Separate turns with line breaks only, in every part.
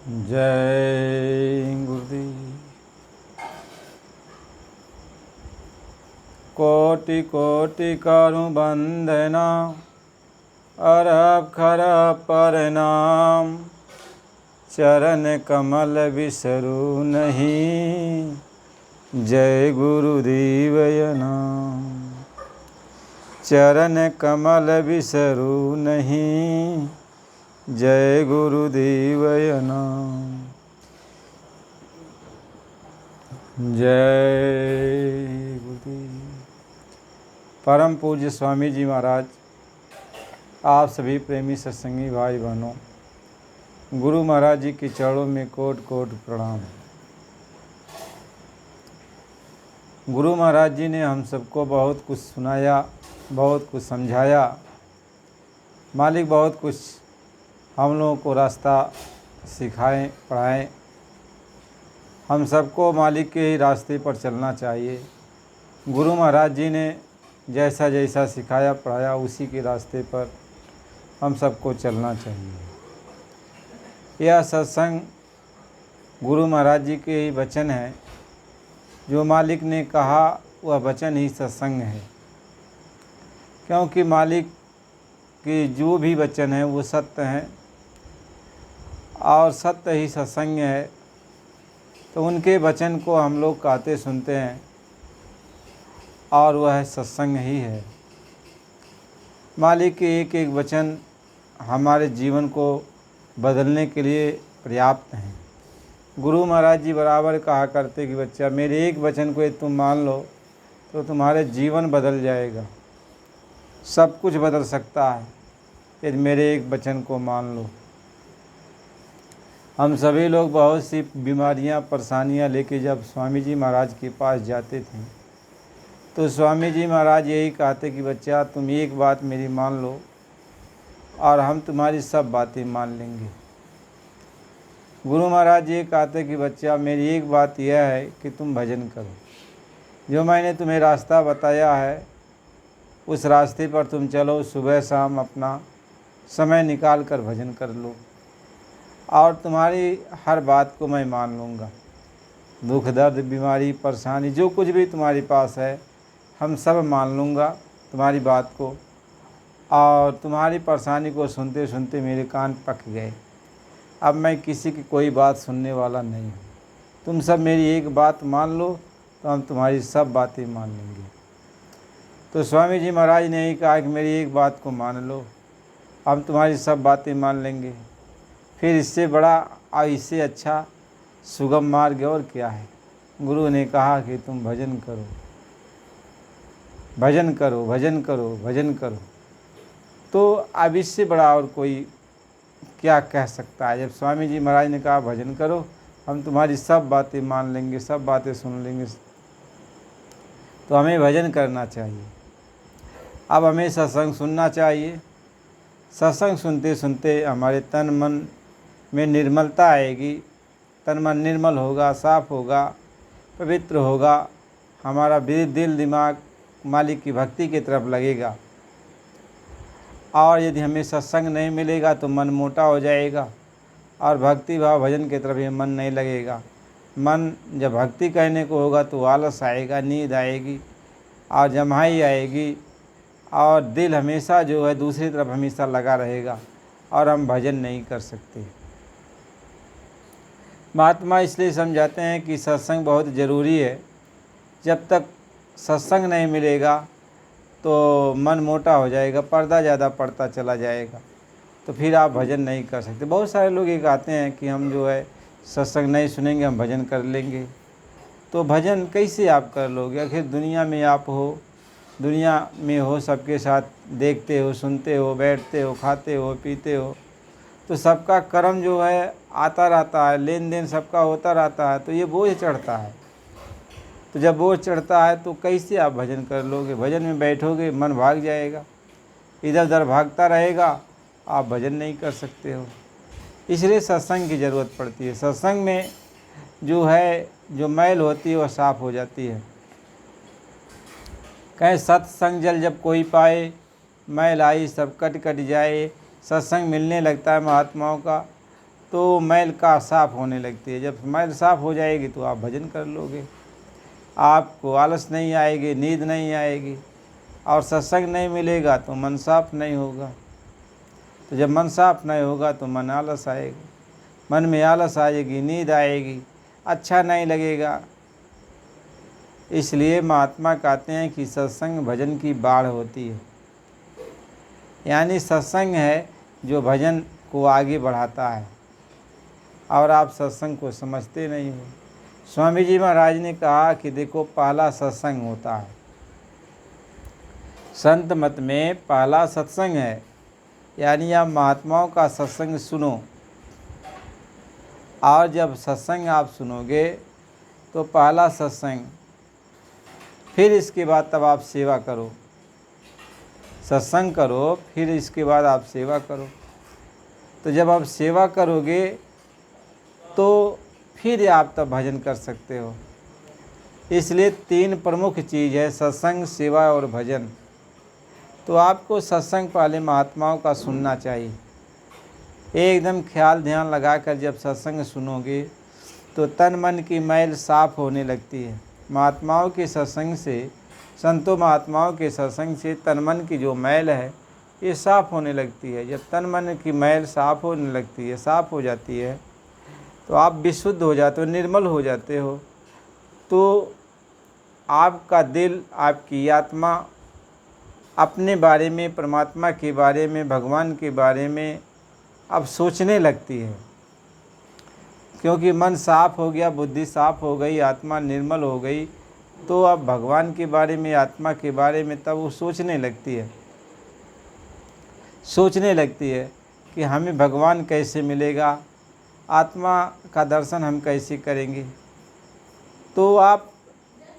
जय गुरुदेव। कोटि कोटि करूं वंदना, अरब खरब प्रणाम। चरण कमल बिसरू नहीं, जय गुरुदेव नाम। चरण कमल बिसरू नहीं, जय गुरुदेव नाम। जय गुरुदेव। परम पूज्य स्वामी जी महाराज, आप सभी प्रेमी सत्संगी भाई बहनों, गुरु महाराज जी के चरणों में कोट कोट प्रणाम। गुरु महाराज जी ने हम सबको बहुत कुछ सुनाया, बहुत कुछ समझाया। मालिक बहुत कुछ हम लोगों को रास्ता सिखाएं, पढ़ाएं। हम सबको मालिक के ही रास्ते पर चलना चाहिए। गुरु महाराज जी ने जैसा जैसा सिखाया पढ़ाया, उसी के रास्ते पर हम सबको चलना चाहिए। यह सत्संग गुरु महाराज जी के ही वचन है। जो मालिक ने कहा वह वचन ही सत्संग है, क्योंकि मालिक के जो भी वचन है वो सत्य हैं और सत्य ही सत्संग है। तो उनके वचन को हम लोग कहते सुनते हैं और वह सत्संग ही है। मालिक के एक एक वचन हमारे जीवन को बदलने के लिए पर्याप्त हैं। गुरु महाराज जी बराबर कहा करते कि बच्चा, मेरे एक वचन को यदि तुम मान लो तो तुम्हारे जीवन बदल जाएगा। सब कुछ बदल सकता है यदि मेरे एक वचन को मान लो। हम सभी लोग बहुत सी बीमारियां, परेशानियां लेके जब स्वामी जी महाराज के पास जाते थे तो स्वामी जी महाराज यही कहते कि बच्चा, तुम एक बात मेरी मान लो और हम तुम्हारी सब बातें मान लेंगे। गुरु महाराज ये कहते कि बच्चा, मेरी एक बात यह है कि तुम भजन करो। जो मैंने तुम्हें रास्ता बताया है उस रास्ते पर तुम चलो। सुबह शाम अपना समय निकाल कर भजन कर लो और तुम्हारी हर बात को मैं मान लूँगा। दुख दर्द, बीमारी, परेशानी, जो कुछ भी तुम्हारे पास है हम सब मान लूँगा तुम्हारी बात को। और तुम्हारी परेशानी को सुनते सुनते मेरे कान पक गए। अब मैं किसी की कोई बात सुनने वाला नहीं हूँ। तुम सब मेरी एक बात मान लो तो हम तुम्हारी सब बातें मान लेंगे। तो स्वामी जी महाराज ने यही कहा कि मेरी एक बात को मान लो, हम तुम्हारी सब बातें मान लेंगे। फिर इससे बड़ा और इससे अच्छा सुगम मार्ग और क्या है। गुरु ने कहा कि तुम भजन करो, भजन करो, भजन करो, भजन करो। तो अब इससे बड़ा और कोई क्या कह सकता है। जब स्वामी जी महाराज ने कहा भजन करो, हम तुम्हारी सब बातें मान लेंगे, सब बातें सुन लेंगे, तो हमें भजन करना चाहिए। अब हमें सत्संग सुनना चाहिए। सत्संग सुनते सुनते हमारे तन मन में निर्मलता आएगी। तन मन निर्मल होगा, साफ होगा, पवित्र होगा। हमारा दिल दिमाग मालिक की भक्ति की तरफ लगेगा। और यदि हमें सत्संग नहीं मिलेगा तो मन मोटा हो जाएगा और भक्ति भाव भजन की तरफ ये मन नहीं लगेगा। मन जब भक्ति करने को होगा तो आलस आएगा, नींद आएगी और जम्हाई आएगी और दिल हमेशा जो है दूसरी तरफ हमेशा लगा रहेगा और हम भजन नहीं कर सकते। महात्मा इसलिए समझाते हैं कि सत्संग बहुत ज़रूरी है। जब तक सत्संग नहीं मिलेगा तो मन मोटा हो जाएगा, पर्दा ज़्यादा पड़ता चला जाएगा, तो फिर आप भजन नहीं कर सकते। बहुत सारे लोग ये कहते हैं कि हम जो है सत्संग नहीं सुनेंगे, हम भजन कर लेंगे। तो भजन कैसे आप कर लोगे? आखिर दुनिया में आप हो, दुनिया में हो, सबके साथ देखते हो, सुनते हो, बैठते हो, खाते हो, पीते हो, तो सबका कर्म जो है आता रहता है, लेन देन सबका होता रहता है, तो ये बोझ चढ़ता है। तो जब बोझ चढ़ता है तो कैसे आप भजन कर लोगे? भजन में बैठोगे मन भाग जाएगा, इधर उधर भागता रहेगा, आप भजन नहीं कर सकते हो। इसलिए सत्संग की ज़रूरत पड़ती है। सत्संग में जो है जो मैल होती है वह साफ़ हो जाती है। कहें सत्संग जल जब कोई पाए, मैल आई सब कट कट जाए। सत्संग मिलने लगता है महात्माओं का तो मैल का साफ़ होने लगती है। जब मैल साफ़ हो जाएगी तो आप भजन कर लोगे, आपको आलस नहीं आएगी, नींद नहीं आएगी। और सत्संग नहीं मिलेगा तो मन साफ नहीं होगा। तो जब मन साफ नहीं होगा तो मन आलस आएगा, मन में आलस आएगी, नींद आएगी, अच्छा नहीं लगेगा। इसलिए महात्मा कहते हैं कि सत्संग भजन की बाढ़ होती है। यानी सत्संग है जो भजन को आगे बढ़ाता है, और आप सत्संग को समझते नहीं हो। स्वामी जी महाराज ने कहा कि देखो, पहला सत्संग होता है, संत मत में पहला सत्संग है। यानी आप महात्माओं का सत्संग सुनो, और जब सत्संग आप सुनोगे तो पहला सत्संग, फिर इसके बाद तब आप सेवा करो। सत्संग करो, फिर इसके बाद आप सेवा करो। तो जब आप सेवा करोगे तो फिर आप तब भजन कर सकते हो। इसलिए 3 प्रमुख चीज़ है, सत्संग, सेवा और भजन। तो आपको सत्संग पहले महात्माओं का सुनना चाहिए। एकदम ख्याल ध्यान लगाकर जब सत्संग सुनोगे तो तन मन की मैल साफ़ होने लगती है। महात्माओं के सत्संग से, संतों महात्माओं के सत्संग से तन मन की जो मैल है ये साफ़ होने लगती है। जब तन मन की मैल साफ़ होने लगती है, साफ़ हो जाती है, तो आप विशुद्ध हो जाते हो, निर्मल हो जाते हो। तो आपका दिल, आपकी आत्मा अपने बारे में, परमात्मा के बारे में, भगवान के बारे में अब सोचने लगती है। क्योंकि मन साफ़ हो गया, बुद्धि साफ़ हो गई, आत्मा निर्मल हो गई, तो अब भगवान के बारे में, आत्मा के बारे में तब वो सोचने लगती है। सोचने लगती है कि हमें भगवान कैसे मिलेगा, आत्मा का दर्शन हम कैसे करेंगे। तो आप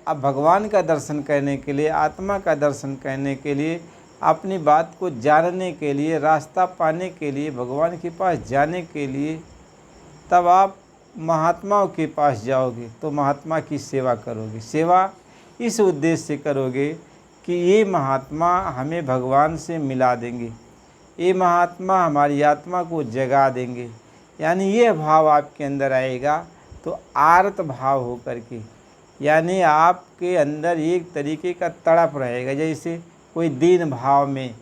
अब भगवान का दर्शन करने के लिए, आत्मा का दर्शन करने के लिए, अपनी बात को जानने के लिए, रास्ता पाने के लिए, भगवान के पास जाने के लिए, तब आप महात्माओं के पास जाओगे तो महात्मा की सेवा करोगे। सेवा इस उद्देश्य से करोगे कि ये महात्मा हमें भगवान से मिला देंगे, ये महात्मा हमारी आत्मा को जगा देंगे। यानी ये भाव आपके अंदर आएगा तो आर्त भाव हो करके, यानी आपके अंदर एक तरीके का तड़प रहेगा, जैसे कोई दीन भाव में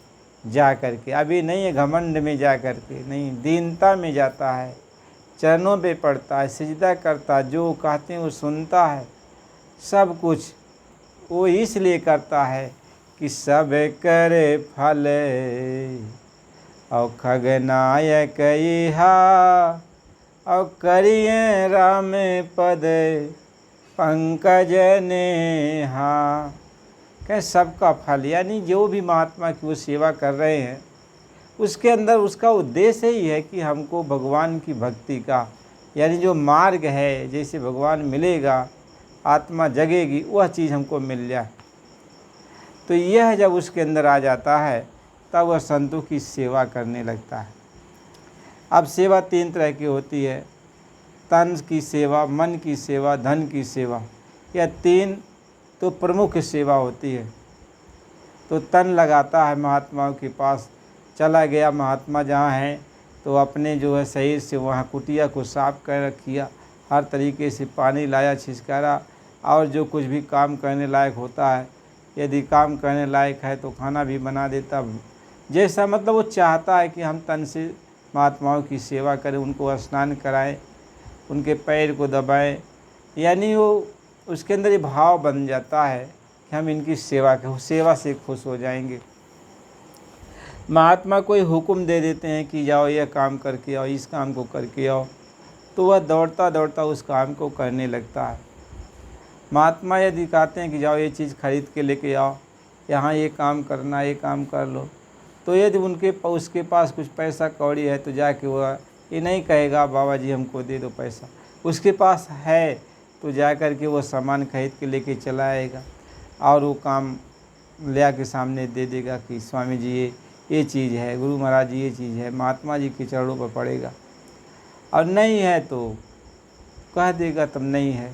जा कर के, अभी नहीं है घमंड में जा कर के, नहीं, दीनता में जाता है, चरणों पे पड़ता है, सिजदा करता है, जो कहते हैं वो सुनता है, सब कुछ वो इसलिए करता है कि सब करे फल और खगनायक इहा और करिए राम पद पंकज नेहा। कह सबका फल, यानी जो भी महात्मा की वो सेवा कर रहे हैं उसके अंदर उसका उद्देश्य ही है कि हमको भगवान की भक्ति का, यानी जो मार्ग है, जैसे भगवान मिलेगा, आत्मा जगेगी, वह चीज़ हमको मिल जाए। तो यह जब उसके अंदर आ जाता है तब वह संतों की सेवा करने लगता है। अब सेवा 3 तरह की होती है, तन की सेवा, मन की सेवा, धन की सेवा। यह 3 तो प्रमुख सेवा होती है। तो तन लगाता है महात्माओं के पास, चला गया महात्मा जहाँ हैं तो अपने जो है शरीर से वहाँ कुटिया को साफ कर किया, हर तरीके से पानी लाया, छिछकारा, और जो कुछ भी काम करने लायक होता है, यदि काम करने लायक है तो खाना भी बना देता। जैसा मतलब वो चाहता है कि हम तन से महात्माओं की सेवा करें, उनको स्नान कराएं, उनके पैर को दबाएं, यानी वो उसके अंदर ये भाव बन जाता है कि हम इनकी सेवा करें, सेवा से खुश हो जाएंगे। महात्मा कोई हुक्म दे देते हैं कि जाओ यह काम करके आओ, इस काम को करके आओ, तो वह दौड़ता दौड़ता उस काम को करने लगता है। महात्मा यदि कहते हैं कि जाओ ये चीज़ खरीद के लेके आओ, यहाँ ये काम करना, ये काम कर लो, तो यदि उसके पास कुछ पैसा कौड़ी है तो जाके वह ये नहीं कहेगा बाबा जी हमको दे दो पैसा, उसके पास है तो जा कर के वो सामान खरीद के लेके चला आएगा और वो काम ले आके सामने दे देगा कि स्वामी जी ये चीज़ है, गुरु महाराज जी ये चीज़ है, महात्मा जी के चरणों पर पड़ेगा। और नहीं है तो कह देगा तब नहीं है।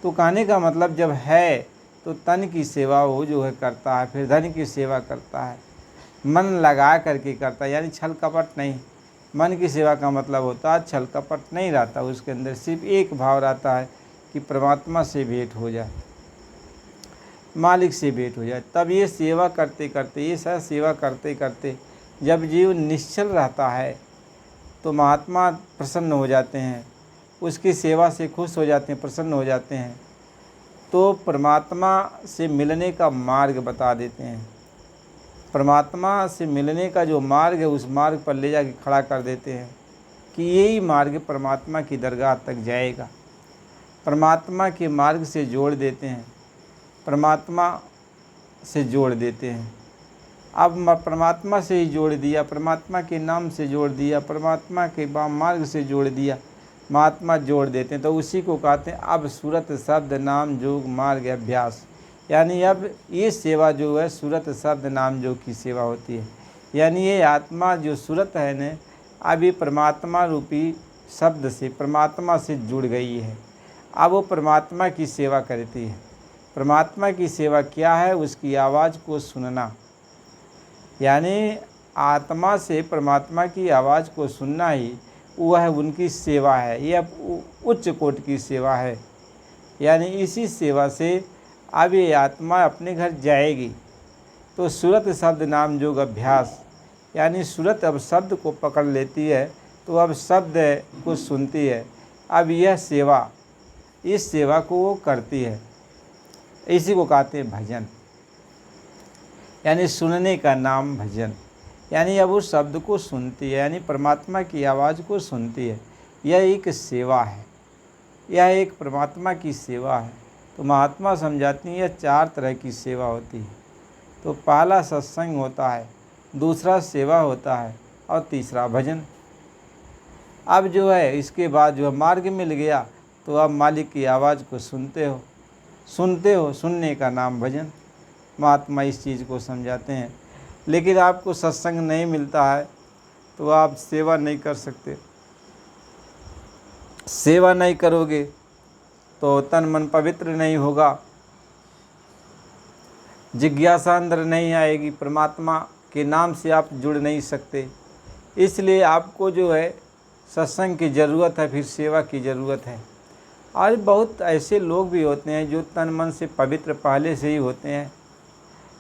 तो कहने का मतलब जब है तो तन की सेवा वो जो है करता है, फिर धन की सेवा करता है, मन लगा करके करता है, यानी छल कपट नहीं, मन की सेवा का मतलब होता है छल कपट नहीं रहता, उसके अंदर सिर्फ एक भाव रहता है कि परमात्मा से भेंट हो जाए, मालिक से भेंट हो जाए। तब ये सेवा करते करते, ये सब सेवा करते करते जब जीव निश्चल रहता है तो महात्मा प्रसन्न हो जाते हैं, उसकी सेवा से खुश हो जाते हैं, प्रसन्न हो जाते हैं। तो परमात्मा से मिलने का मार्ग बता देते हैं, परमात्मा से मिलने का जो मार्ग है उस मार्ग पर ले जाके खड़ा कर देते हैं कि यही मार्ग परमात्मा की दरगाह तक जाएगा। परमात्मा के मार्ग से जोड़ देते हैं, परमात्मा से जोड़ देते हैं। अब परमात्मा से ही जोड़ दिया, परमात्मा के नाम से जोड़ दिया, परमात्मा के मार्ग से जोड़ दिया, महात्मा जोड़ देते हैं। तो उसी को कहते हैं अब सूरत शब्द नाम जोग मार्ग अभ्यास, यानी अब ये सेवा जो है सूरत शब्द नाम जोग की सेवा होती है। यानी ये आत्मा जो सूरत है न, अब ये परमात्मा रूपी शब्द से, परमात्मा से जुड़ गई है। अब वो परमात्मा की सेवा करती है। परमात्मा की सेवा क्या है? उसकी आवाज़ को सुनना, यानी आत्मा से परमात्मा की आवाज़ को सुनना ही वह उनकी सेवा है। ये अब उच्च कोटि की सेवा है। यानी इसी सेवा से अब ये आत्मा अपने घर जाएगी। तो सूरत शब्द नाम जोग अभ्यास, यानी सूरत अब शब्द को पकड़ लेती है, तो अब शब्द को सुनती है। अब यह सेवा, इस सेवा को वो करती है। इसी को कहते हैं भजन, यानी सुनने का नाम भजन। यानी अब उस शब्द को सुनती है, यानी परमात्मा की आवाज़ को सुनती है। यह एक सेवा है, यह एक परमात्मा की सेवा है। तो महात्मा समझाती हैं यह 4 तरह की सेवा होती है। तो पहला सत्संग होता है, दूसरा सेवा होता है और तीसरा भजन। अब जो है इसके बाद जो मार्ग मिल गया तो अब मालिक की आवाज़ को सुनते हो, सुनने का नाम भजन। महात्मा इस चीज़ को समझाते हैं। लेकिन आपको सत्संग नहीं मिलता है तो आप सेवा नहीं कर सकते। सेवा नहीं करोगे तो तन मन पवित्र नहीं होगा, जिज्ञासा अंदर नहीं आएगी, परमात्मा के नाम से आप जुड़ नहीं सकते। इसलिए आपको जो है सत्संग की ज़रूरत है, फिर सेवा की ज़रूरत है। और बहुत ऐसे लोग भी होते हैं जो तन मन से पवित्र पहले से ही होते हैं,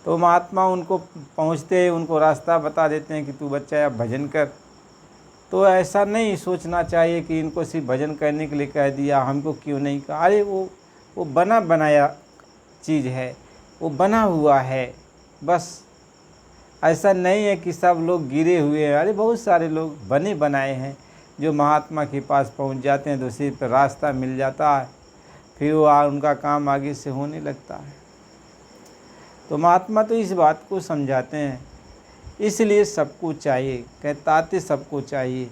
तो महात्मा उनको पहुँचते ही उनको रास्ता बता देते हैं कि तू बच्चा अब भजन कर। तो ऐसा नहीं सोचना चाहिए कि इनको सिर्फ भजन करने के लिए कह दिया, हमको क्यों नहीं कहा। अरे वो बना बनाया चीज़ है, वो बना हुआ है। बस ऐसा नहीं है कि सब लोग गिरे हुए हैं। अरे बहुत सारे लोग बने बनाए हैं जो महात्मा के पास पहुंच जाते हैं तो सिर्फ रास्ता मिल जाता है, फिर वो उनका काम आगे से होने लगता है। तो महात्मा तो इस बात को समझाते हैं। इसलिए सबको चाहिए, कहताते सबको चाहिए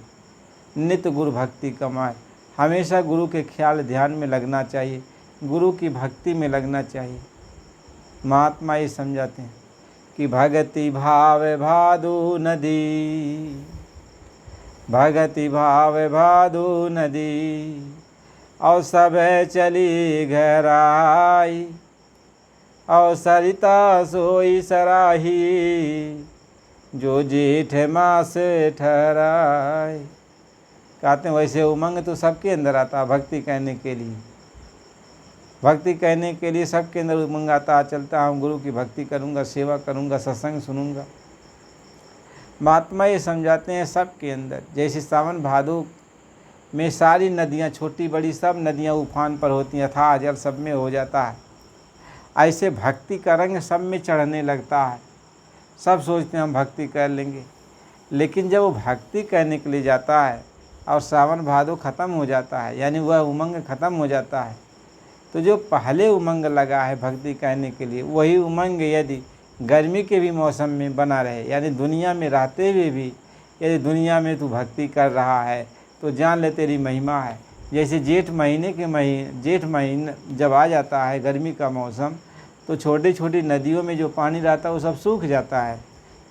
नित्य गुरु भक्ति कमाए। हमेशा गुरु के ख्याल ध्यान में लगना चाहिए, गुरु की भक्ति में लगना चाहिए। महात्मा ये समझाते हैं कि भगति भाव भादु नदी, भगति भाव भादु नदी, और सब चली गहराई, और सरिता सोई सराही, जो जेठ मास ठहराए। कहते हैं वैसे उमंग तो सबके अंदर आता है भक्ति कहने के लिए। भक्ति कहने के लिए सबके अंदर उमंग आता, चलता हम गुरु की भक्ति करूँगा, सेवा करूँगा, सत्संग सुनूँगा। महात्मा ये समझाते हैं सबके अंदर, जैसे सावन भादो में सारी नदियाँ छोटी बड़ी सब नदियाँ उफान पर होती हैं, अथाह जल सब में हो जाता है। ऐसे भक्ति का रंग सब में चढ़ने लगता है। सब सोचते हैं हम भक्ति कर लेंगे, लेकिन जब वो भक्ति करने के लिए जाता है और सावन भादो ख़त्म हो जाता है, यानी वह उमंग ख़त्म हो जाता है, तो जो पहले उमंग लगा है भक्ति करने के लिए, वही उमंग यदि गर्मी के भी मौसम में बना रहे, यानी दुनिया में रहते हुए भी यदि दुनिया में तू भक्ति कर रहा है तो जान ले तेरी महिमा है। जैसे जेठ महीना जब आ जाता है गर्मी का मौसम, तो छोटी छोटी नदियों में जो पानी रहता है वो सब सूख जाता है,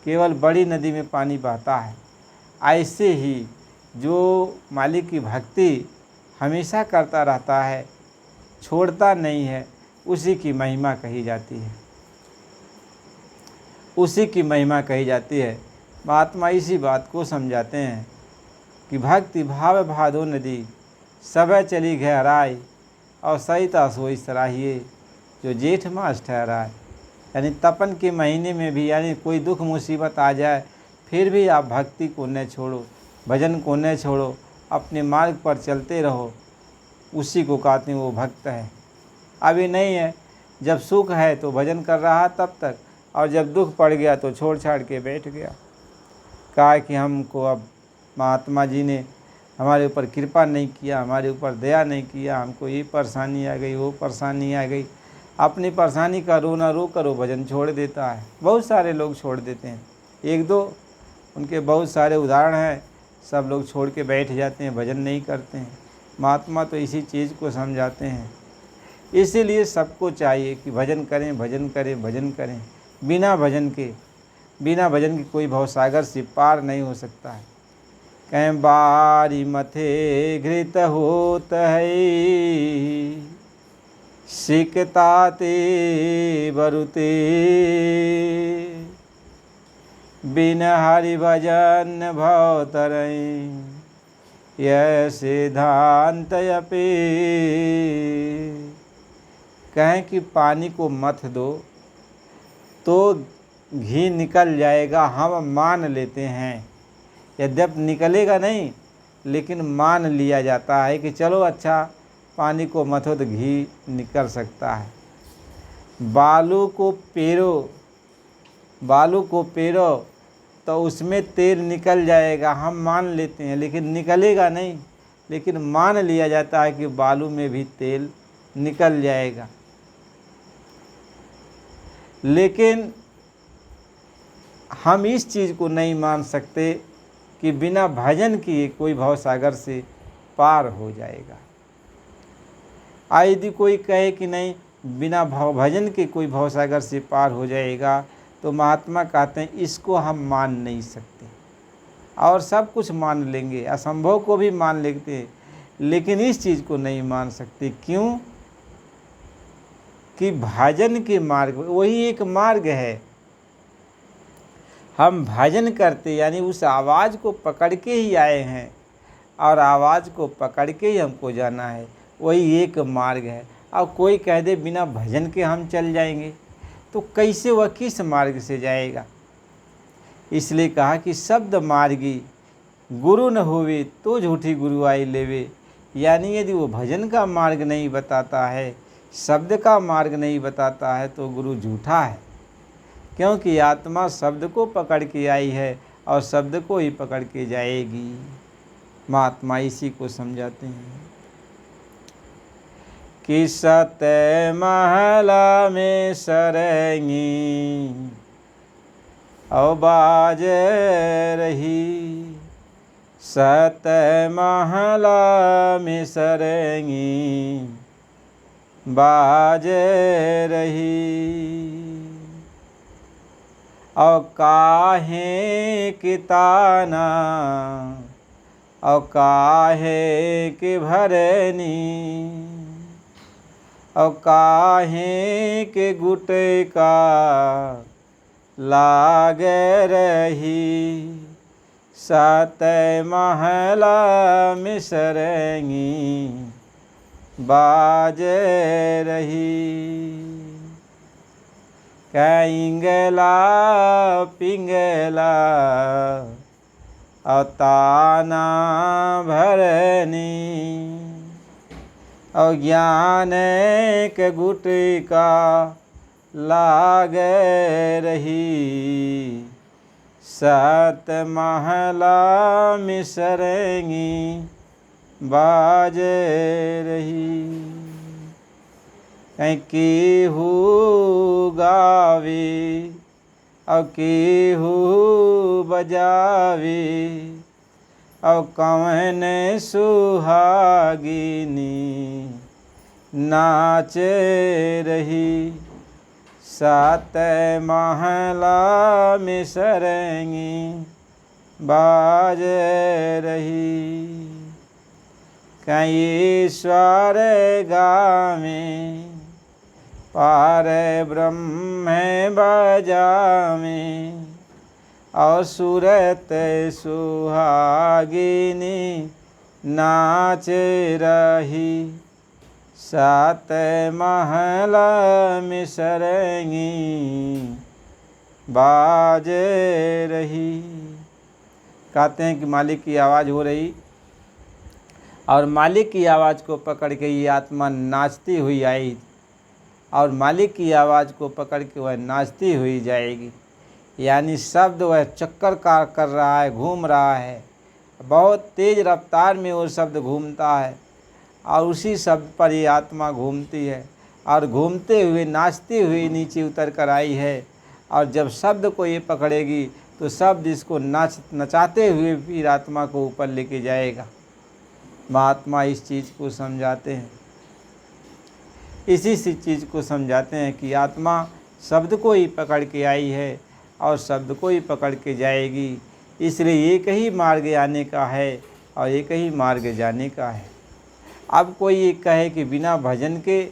केवल बड़ी नदी में पानी बहता है। ऐसे ही जो मालिक की भक्ति हमेशा करता रहता है, छोड़ता नहीं है, उसी की महिमा कही जाती है, उसी की महिमा कही जाती है। महात्मा इसी बात को समझाते हैं कि भक्ति भाव भादो नदी सब चली गहराई, और सहिता सोई सराहिए जो जेठ मास ठहराए। यानी तपन के महीने में भी, यानी कोई दुख मुसीबत आ जाए फिर भी आप भक्ति को न छोड़ो, भजन को न छोड़ो, अपने मार्ग पर चलते रहो। उसी को कहते हैं वो भक्त है। अभी नहीं है, जब सुख है तो भजन कर रहा तब तक, और जब दुख पड़ गया तो छोड़ छाड़ के बैठ गया। कहा कि हमको अब महात्मा जी ने हमारे ऊपर कृपा नहीं किया, हमारे ऊपर दया नहीं किया, हमको ये परेशानी आ गई, वो परेशानी आ गई। अपनी परेशानी का रोना रो करो भजन छोड़ देता है। बहुत सारे लोग छोड़ देते हैं, एक दो उनके बहुत सारे उदाहरण हैं। सब लोग छोड़ के बैठ जाते हैं, भजन नहीं करते हैं। महात्मा तो इसी चीज़ को समझाते हैं। इसीलिए सबको चाहिए कि भजन करें, भजन करें, भजन करें। बिना भजन के कोई भवसागर से पार नहीं हो सकता है। कहीं बारी मथे घृत होत है, सिकता ते बरुते, बिन हरि भजन भव तरई, यह सिद्धांत अपे। कहें कि पानी को मथ दो तो घी निकल जाएगा, हम मान लेते हैं। यद्यपि निकलेगा नहीं, लेकिन मान लिया जाता है कि चलो अच्छा पानी को मथो तो घी निकल सकता है। बालू को पेरो तो उसमें तेल निकल जाएगा, हम मान लेते हैं, लेकिन निकलेगा नहीं। लेकिन मान लिया जाता है कि बालू में भी तेल निकल जाएगा। लेकिन हम इस चीज़ को नहीं मान सकते कि बिना भजन किए कोई भवसागर से पार हो जाएगा। यदि कोई कहे कि नहीं बिना भजन के कोई भवसागर से पार हो जाएगा, तो महात्मा कहते हैं इसको हम मान नहीं सकते। और सब कुछ मान लेंगे, असंभव को भी मान लेते हैं, लेकिन इस चीज़ को नहीं मान सकते। क्यों? कि भजन के मार्ग, वही एक मार्ग है। हम भजन करते यानी उस आवाज़ को पकड़ के ही आए हैं, और आवाज़ को पकड़ के ही हमको जाना है, वही एक मार्ग है। और कोई कह दे बिना भजन के हम चल जाएंगे, तो कैसे वह किस मार्ग से जाएगा? इसलिए कहा कि शब्द मार्गी गुरु न होवे तो झूठी गुरुआई लेवे। यानी यदि वो भजन का मार्ग नहीं बताता है, शब्द का मार्ग नहीं बताता है, तो गुरु झूठा है। क्योंकि आत्मा शब्द को पकड़ के आई है और शब्द को ही पकड़ के जाएगी। महात्मा इसी को समझाते हैं कि सत महला में सरंगी औ बाज रही, सत महला में सरंगी बाज रही, औ काहे के ताना औ काहे के भरनी, औ काहे के गुटे का लाग रही, सात महला में सरंगी बाज रही। कहिंगला पिंगला औ ताना भरनी, और ज्ञान के गुटी का लाग रही, सात महला में सरंगी बाज रही। कहीं केहू गावे और केहू बजावे, और कौन सुहागिनी नाच रही, सात महला में सरंगी बाज रही। कहीं ईश्वर गावे पार ब्रह्म बजावे, और सूरत सुहागिनी नाच रही, सात महल में सरंगी बाज रही। कहते हैं कि मालिक की आवाज़ हो रही और मालिक की आवाज़ को पकड़ के ये आत्मा नाचती हुई आई और मालिक की आवाज़ को पकड़ के वह नाचती हुई जाएगी। यानी शब्द वह चक्कर का कर रहा है, घूम रहा है, बहुत तेज़ रफ्तार में वो शब्द घूमता है और उसी शब्द पर ये आत्मा घूमती है और घूमते हुए नाचती हुई नीचे उतर कर आई है। और जब शब्द को ये पकड़ेगी तो शब्द इसको नचाते हुए फिर आत्मा को ऊपर लेके जाएगा। महात्मा इस चीज़ को समझाते हैं, इसी चीज़ को समझाते हैं कि आत्मा शब्द को ही पकड़ के आई है और शब्द को ही पकड़ के जाएगी। इसलिए एक ही मार्ग आने का है और एक ही मार्ग जाने का है। अब कोई ये कहे कि बिना भजन के,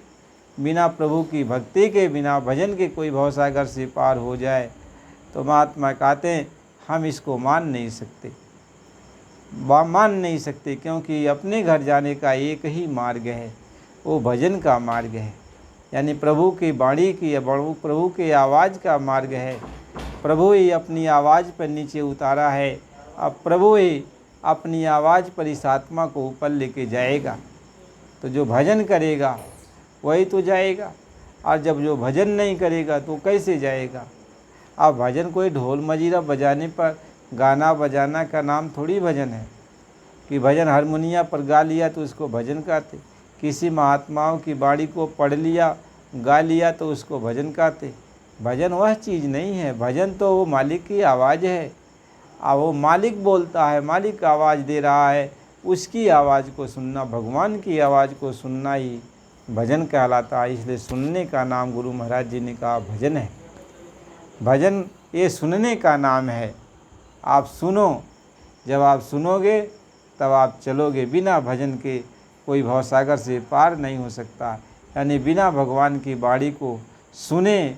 बिना प्रभु की भक्ति के, बिना भजन के कोई भवसागर से पार हो जाए, तो महात्मा कहते हैं हम इसको मान नहीं सकते, क्योंकि अपने घर जाने का एक ही मार्ग है, वो भजन का मार्ग है। यानी प्रभु की वाणी की, प्रभु के आवाज़ का मार्ग है। प्रभु ही अपनी आवाज़ पर नीचे उतारा है, अब प्रभु ही अपनी आवाज़ पर इस आत्मा को ऊपर लेके जाएगा। तो जो भजन करेगा वही तो जाएगा, और जब जो भजन नहीं करेगा तो कैसे जाएगा। अब भजन कोई ढोल मजीरा बजाने पर, गाना बजाना का नाम थोड़ी भजन है कि भजन हारमोनिया पर गा लिया तो उसको भजन कहते। किसी महात्माओं की वाणी को पढ़ लिया, गा लिया तो उसको भजन कहते। भजन वह चीज़ नहीं है, भजन तो वो मालिक की आवाज़ है। अब वो मालिक बोलता है, मालिक आवाज़ दे रहा है, उसकी आवाज़ को सुनना, भगवान की आवाज़ को सुनना ही भजन कहलाता है। इसलिए सुनने का नाम गुरु महाराज जी ने कहा भजन है। भजन ये सुनने का नाम है। आप सुनो, जब आप सुनोगे तब आप चलोगे। बिना भजन के कोई भवसागर से पार नहीं हो सकता। यानी बिना भगवान की वाणी को सुने,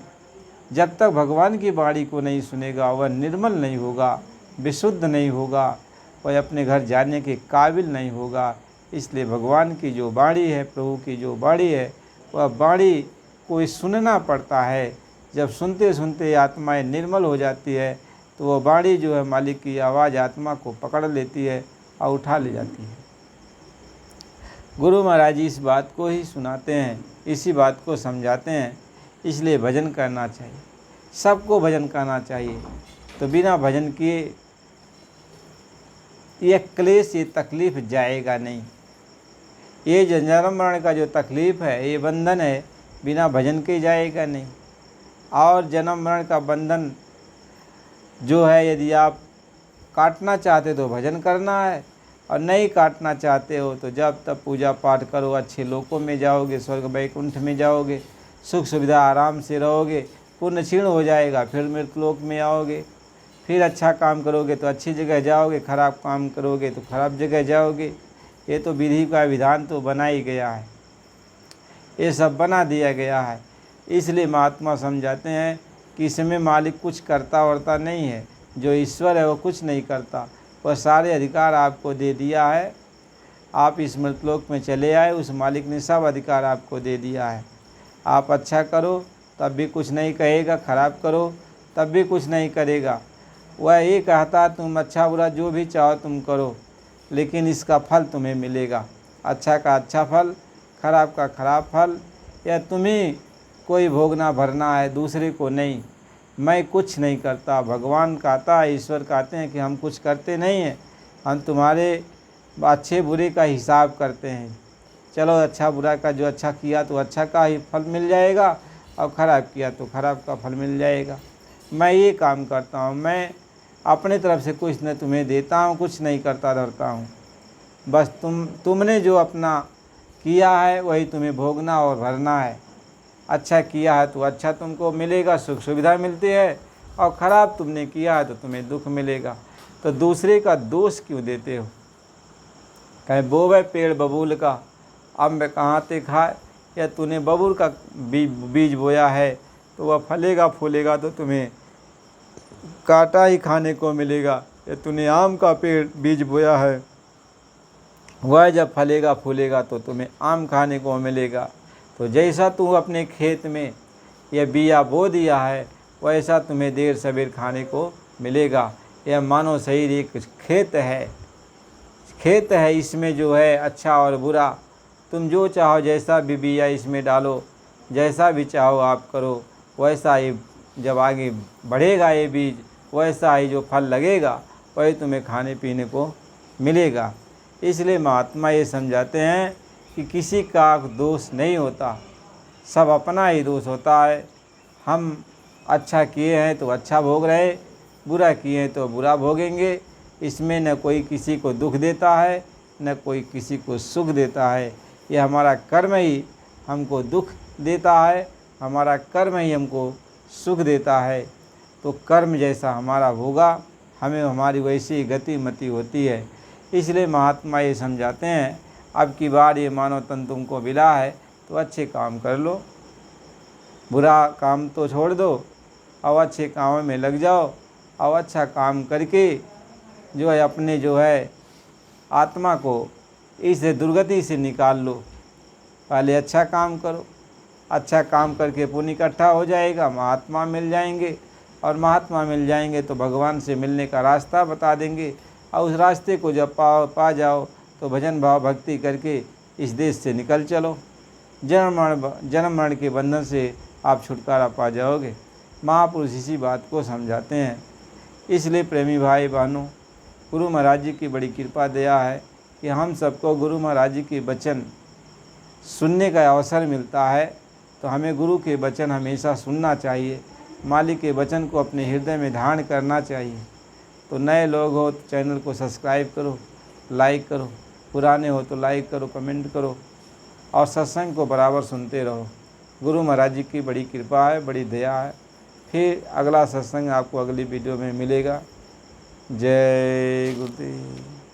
जब तक भगवान की वाणी को नहीं सुनेगा वह निर्मल नहीं होगा, विशुद्ध नहीं होगा, वह अपने घर जाने के काबिल नहीं होगा। इसलिए भगवान की जो वाणी है, प्रभु की जो वाणी है, वह वाणी को सुनना पड़ता है। जब सुनते सुनते आत्माएं निर्मल हो जाती है तो वह वाणी जो है मालिक की आवाज़ आत्मा को पकड़ लेती है और उठा ले जाती है। गुरु महाराज जी इस बात को ही सुनाते हैं, इसी बात को समझाते हैं। इसलिए भजन करना चाहिए, सबको भजन करना चाहिए। तो बिना भजन किए ये क्लेश, ये तकलीफ़ जाएगा नहीं। ये जन्म मरण का जो तकलीफ़ है, ये बंधन है, बिना भजन के जाएगा नहीं। और जन्म मरण का बंधन जो है, यदि आप काटना चाहते तो भजन करना है, और नहीं काटना चाहते हो तो जब तब पूजा पाठ करो, अच्छे लोकों में जाओगे, स्वर्ग वैकुंठ में जाओगे, सुख सुविधा आराम से रहोगे। पुण्य क्षीण हो जाएगा, फिर मृतलोक में आओगे। फिर अच्छा काम करोगे तो अच्छी जगह जाओगे, खराब काम करोगे तो खराब जगह जाओगे। ये तो विधि का विधान तो बना ही गया है, ये सब बना दिया गया है। इसलिए महात्मा समझाते हैं कि इसमें मालिक कुछ करता वरता नहीं है। जो ईश्वर है वो कुछ नहीं करता, वह सारे अधिकार आपको दे दिया है। आप इस मृतलोक में चले आए, उस मालिक ने सब अधिकार आपको दे दिया है। आप अच्छा करो तब भी कुछ नहीं कहेगा, ख़राब करो तब भी कुछ नहीं करेगा। वह ये कहता तुम अच्छा बुरा जो भी चाहो तुम करो, लेकिन इसका फल तुम्हें मिलेगा। अच्छा का अच्छा फल, खराब का खराब फल। या तुम्हें कोई भोगना भरना है, दूसरे को नहीं। मैं कुछ नहीं करता, भगवान कहता है, ईश्वर कहते हैं कि हम कुछ करते नहीं हैं, हम तुम्हारे अच्छे बुरे का हिसाब करते हैं। चलो अच्छा बुरा का, जो अच्छा किया तो अच्छा का ही फल मिल जाएगा, और ख़राब किया तो ख़राब का फल मिल जाएगा। मैं ये काम करता हूँ, मैं अपने तरफ से कुछ न तुम्हें देता हूँ, कुछ नहीं करता धरता हूँ। बस तुमने जो अपना किया है वही तुम्हें भोगना और भरना है। अच्छा किया है तो अच्छा तुमको मिलेगा, सुख सुविधा मिलती है, और ख़राब तुमने किया है तो तुम्हें दुख मिलेगा। तो दूसरे का दोष क्यों देते हो? कहीं बोवे पेड़ बबूल का, अम्ब कहाँ ते खाए। या तूने बबूल का बीज बोया है तो वह फलेगा फूलेगा तो तुम्हें कांटा ही खाने को मिलेगा। ये तूने आम का पेड़ बीज बोया है, वह जब फलेगा फूलेगा तो तुम्हें आम खाने को मिलेगा। तो जैसा तू अपने खेत में यह बिया बो दिया है, वैसा तुम्हें देर सवेर खाने को मिलेगा। यह मानव शरीर एक खेत है, इसमें जो है अच्छा और बुरा, तुम जो चाहो जैसा भी बिया इसमें डालो, जैसा भी चाहो आप करो, वैसा ही जब आगे बढ़ेगा ये बीज, वैसा ही जो फल लगेगा वही तुम्हें खाने पीने को मिलेगा। इसलिए महात्मा ये समझाते हैं कि किसी का दोष नहीं होता, सब अपना ही दोष होता है। हम अच्छा किए हैं तो अच्छा भोग रहे, बुरा किए हैं तो बुरा भोगेंगे। इसमें न कोई किसी को दुख देता है, न कोई किसी को सुख देता है। यह हमारा कर्म ही हमको दुख देता है, हमारा कर्म ही हमको सुख देता है। तो कर्म जैसा हमारा होगा, हमें हमारी वैसी गति मति होती है। इसलिए महात्मा ये समझाते हैं, अब की बार ये मानव तन तुमको मिला है तो अच्छे काम कर लो, बुरा काम तो छोड़ दो और अच्छे कामों में लग जाओ। और अच्छा काम करके जो है अपने जो है आत्मा को इस दुर्गति से निकाल लो। पहले अच्छा काम करो, अच्छा काम करके पुण्य इकट्ठा हो जाएगा, महात्मा मिल जाएंगे। और महात्मा मिल जाएंगे तो भगवान से मिलने का रास्ता बता देंगे। और उस रास्ते को जब पा जाओ तो भजन भाव भक्ति करके इस देश से निकल चलो। जन्म मरण के बंधन से आप छुटकारा पा जाओगे। महापुरुष इसी बात को समझाते हैं। इसलिए प्रेमी भाई बहनों, गुरु महाराज जी की बड़ी कृपा दया है कि हम सबको गुरु महाराज जी के वचन सुनने का अवसर मिलता है। तो हमें गुरु के वचन हमेशा सुनना चाहिए, मालिक के वचन को अपने हृदय में धारण करना चाहिए। तो नए लोग हो तो चैनल को सब्सक्राइब करो, लाइक करो, पुराने हो तो लाइक करो, कमेंट करो और सत्संग को बराबर सुनते रहो। गुरु महाराज जी की बड़ी कृपा है, बड़ी दया है। फिर अगला सत्संग आपको अगली वीडियो में मिलेगा। जय गुरुदेव।